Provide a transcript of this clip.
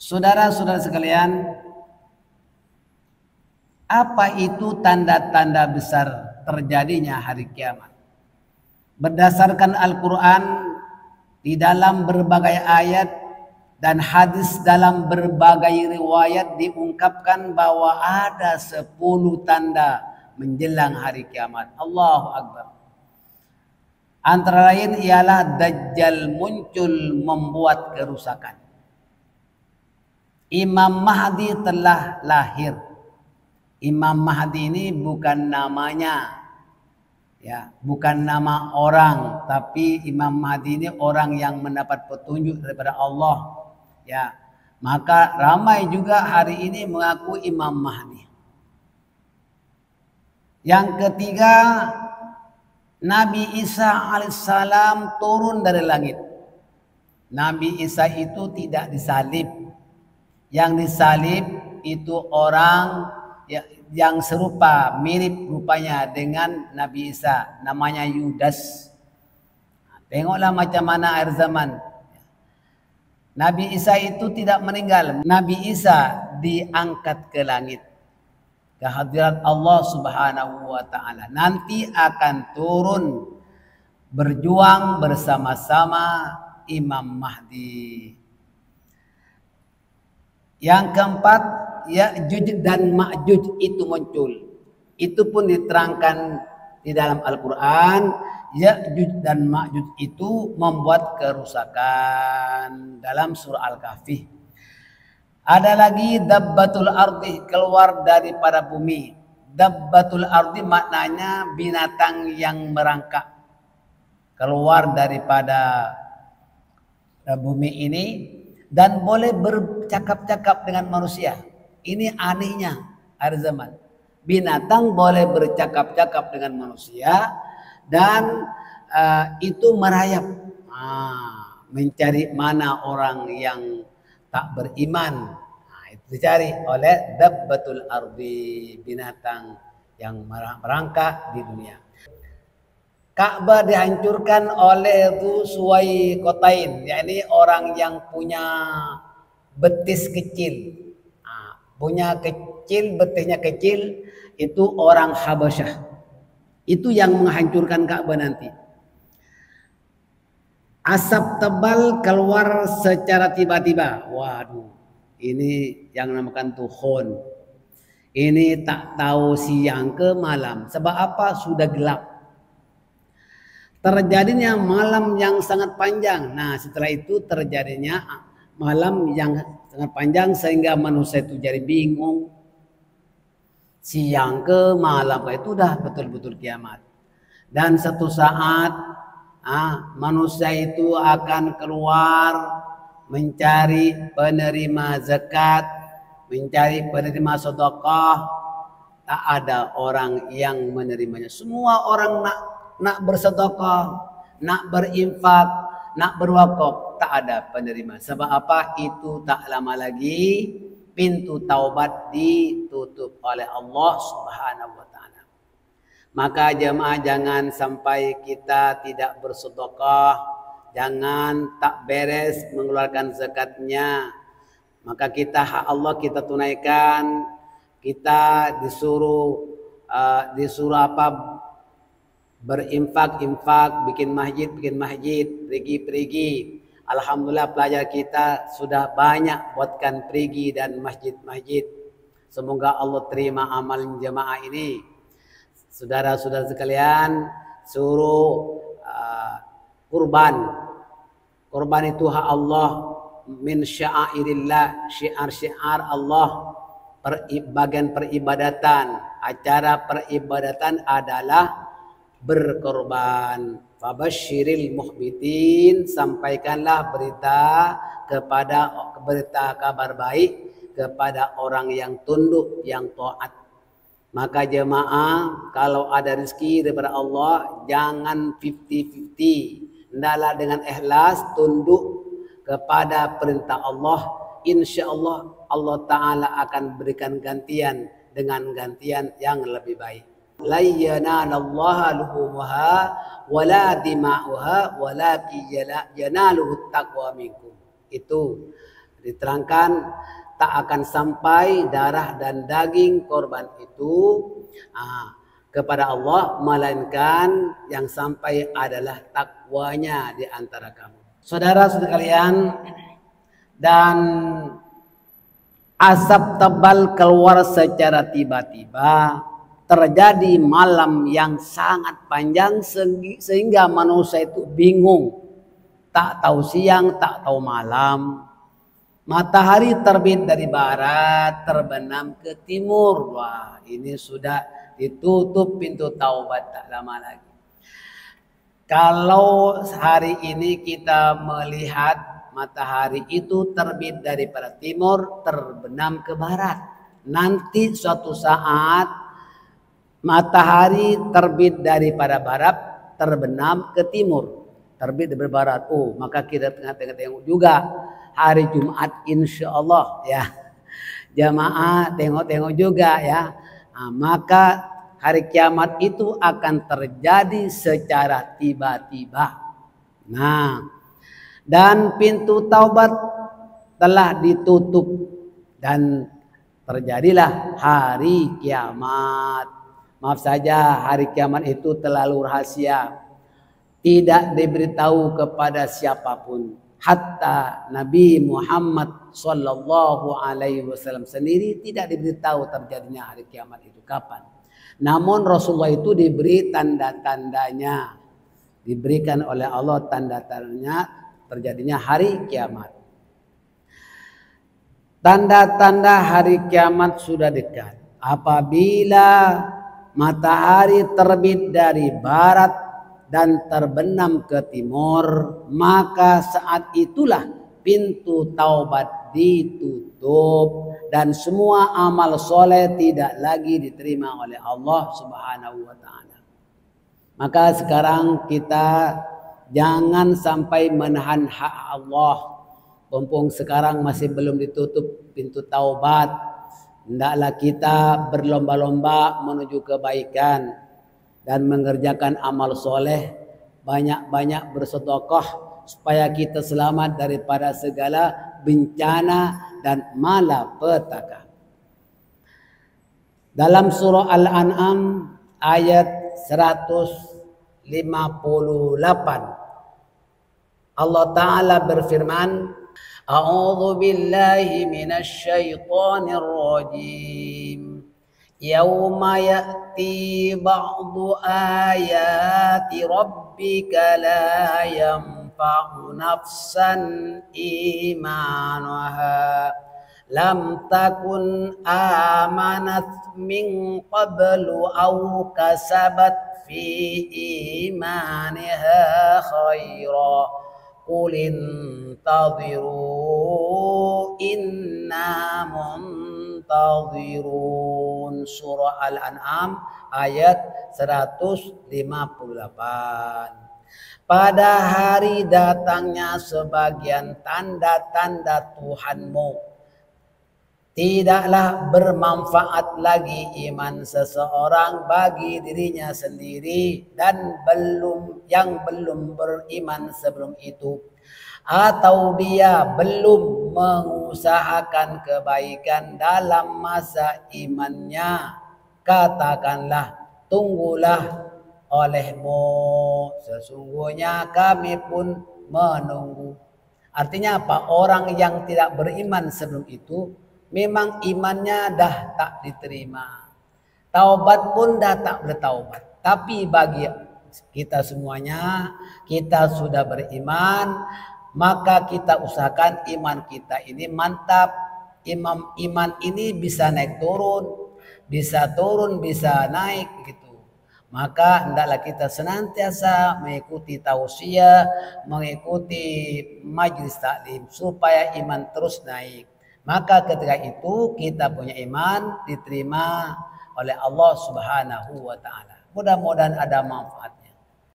Saudara-saudara sekalian, apa itu tanda-tanda besar terjadinya hari kiamat? Berdasarkan Al-Quran, di dalam berbagai ayat dan hadis dalam berbagai riwayat diungkapkan bahwa ada 10 tanda menjelang hari kiamat. Allahu Akbar. Antara lain ialah Dajjal muncul membuat kerusakan. Imam Mahdi telah lahir. Imam Mahdi ini bukan namanya, ya, bukan nama orang, tapi Imam Mahdi ini orang yang mendapat petunjuk daripada Allah. Ya, maka ramai juga hari ini mengaku Imam Mahdi. Yang ketiga, Nabi Isa alaihissalam turun dari langit. Nabi Isa itu tidak disalib. Yang disalib itu orang yang serupa, mirip rupanya dengan Nabi Isa, namanya Yudas. Tengoklah macam mana akhir zaman. Nabi Isa itu tidak meninggal. Nabi Isa diangkat ke langit, ke hadirat Allah Subhanahu wa taala. Nanti akan turun berjuang bersama-sama Imam Mahdi. Yang keempat, Ya'juj dan Ma'juj itu muncul. Itu pun diterangkan di dalam Al-Quran. Ya'juj dan Ma'juj itu membuat kerusakan dalam surah Al-Kahfi. Ada lagi Dabbatul Ardi, keluar daripada bumi. Dabbatul Ardi maknanya binatang yang merangkak, keluar daripada bumi ini dan boleh bercakap-cakap dengan manusia. Ini anehnya akhir zaman. Binatang boleh bercakap-cakap dengan manusia dan itu merayap, mencari mana orang yang tak beriman. Itu dicari oleh Dabbatul Ardi, binatang yang merangkak di dunia. Ka'bah dihancurkan oleh Dzu Suwaikotain, yakni orang yang punya betis kecil. Punya kecil, betisnya kecil, itu orang Habasyah. Itu yang menghancurkan Ka'bah nanti. Asap tebal keluar secara tiba-tiba. Waduh, ini yang namakan tuhon. Ini tak tahu siang ke malam. Sebab apa? Sudah gelap. Terjadinya malam yang sangat panjang. Nah, setelah itu terjadinya malam yang sangat panjang sehingga manusia itu jadi bingung. Siang ke malam itu dah betul-betul kiamat. Dan satu saat manusia itu akan keluar mencari penerima zakat, mencari penerima sedekah. Tak ada orang yang menerimanya. Semua orang nak bersedekah, nak berinfak, nak berwakaf, tak ada penerima. Sebab apa? Itu tak lama lagi pintu taubat ditutup oleh Allah Subhanahu wa taala. Maka jemaah jangan sampai kita tidak bersedekah, jangan tak beres mengeluarkan zakatnya. Maka kita hak Allah kita tunaikan, kita disuruh apa? Berinfak, bikin masjid, perigi. Alhamdulillah pelajar kita sudah banyak buatkan perigi dan masjid. Semoga Allah terima amal jemaah ini. Saudara-saudara sekalian, suruh kurban. Kurban itu hak Allah, min sya'airillah, syiar-syiar Allah. Bagian peribadatan, acara peribadatan adalah berkorban. Fabasyiril muhbitin, sampaikanlah berita kabar baik kepada orang yang tunduk, yang taat. Maka jemaah, kalau ada rezeki daripada Allah, jangan 50-50. Hendaklah dengan ikhlas tunduk kepada perintah Allah. Insya Allah, Allah Ta'ala akan berikan gantian dengan gantian yang lebih baik. La yanalallaha luhumuha wala dima'uha walakin yanaluhu taqwa minkum. Itu Diterangkan tak akan sampai darah dan daging korban itu kepada Allah, melainkan yang sampai adalah takwanya di antara kamu. Saudara-saudara kalian, dan asap tebal keluar secara tiba-tiba, terjadi malam yang sangat panjang sehingga manusia itu bingung, tak tahu siang, tak tahu malam. Matahari terbit dari barat, terbenam ke timur. Wah, ini sudah ditutup pintu taubat, tak lama lagi. Kalau hari ini kita melihat matahari itu terbit daripada timur, terbenam ke barat. Nanti suatu saat matahari terbit daripada barat, terbenam ke timur, terbit dari barat. Oh, maka kita tengok juga hari Jumat, insya Allah ya, jamaah tengok-tengok juga ya. Maka hari kiamat itu akan terjadi secara tiba-tiba. Nah, dan pintu taubat telah ditutup dan terjadilah hari kiamat. Maaf saja, hari kiamat itu terlalu rahasia, tidak diberitahu kepada siapapun. Hatta Nabi Muhammad Sallallahu Alaihi Wasallam sendiri tidak diberitahu terjadinya hari kiamat itu kapan. Namun Rasulullah itu diberi tanda-tandanya, diberikan oleh Allah tanda-tandanya terjadinya hari kiamat. Tanda-tanda hari kiamat sudah dekat. Apabila matahari terbit dari barat dan terbenam ke timur, maka saat itulah pintu taubat ditutup dan semua amal soleh tidak lagi diterima oleh Allah Subhanahu wa Ta'ala. Maka sekarang kita jangan sampai menahan hak Allah. Mumpung sekarang masih belum ditutup pintu taubat, hendaklah kita berlomba-lomba menuju kebaikan dan mengerjakan amal soleh, banyak-banyak bersedekah supaya kita selamat daripada segala bencana dan malapetaka. Dalam surah Al-An'am ayat 158 Allah Ta'ala berfirman, A'udzu billahi minasy syaithanir rajim. Yauma ya'ti ba'du ayati rabbika la yanfa'u nafsan imanuha lam takun amanat min qablu aw kasabat fi imaniha khaira qul intadhiru inna muntadhirun. Surah Al-An'am ayat 158. Pada hari datangnya sebagian tanda-tanda Tuhanmu, tidaklah bermanfaat lagi iman seseorang bagi dirinya sendiri dan yang belum beriman sebelum itu, atau dia belum mengusahakan kebaikan dalam masa imannya. Katakanlah, tunggulah olehmu, sesungguhnya kami pun menunggu. Artinya apa? Orang yang tidak beriman sebelum itu memang imannya dah tak diterima, taubat pun dah tak bertaubat. Tapi bagi kita semuanya, kita sudah beriman, maka kita usahakan iman kita ini mantap. Iman ini bisa naik turun, bisa turun, bisa naik gitu. Maka hendaklah kita senantiasa mengikuti tausiah, mengikuti majlis taklim supaya iman terus naik. Maka ketika itu kita punya iman diterima oleh Allah Subhanahu wa Ta'ala. Mudah-mudahan ada manfaatnya.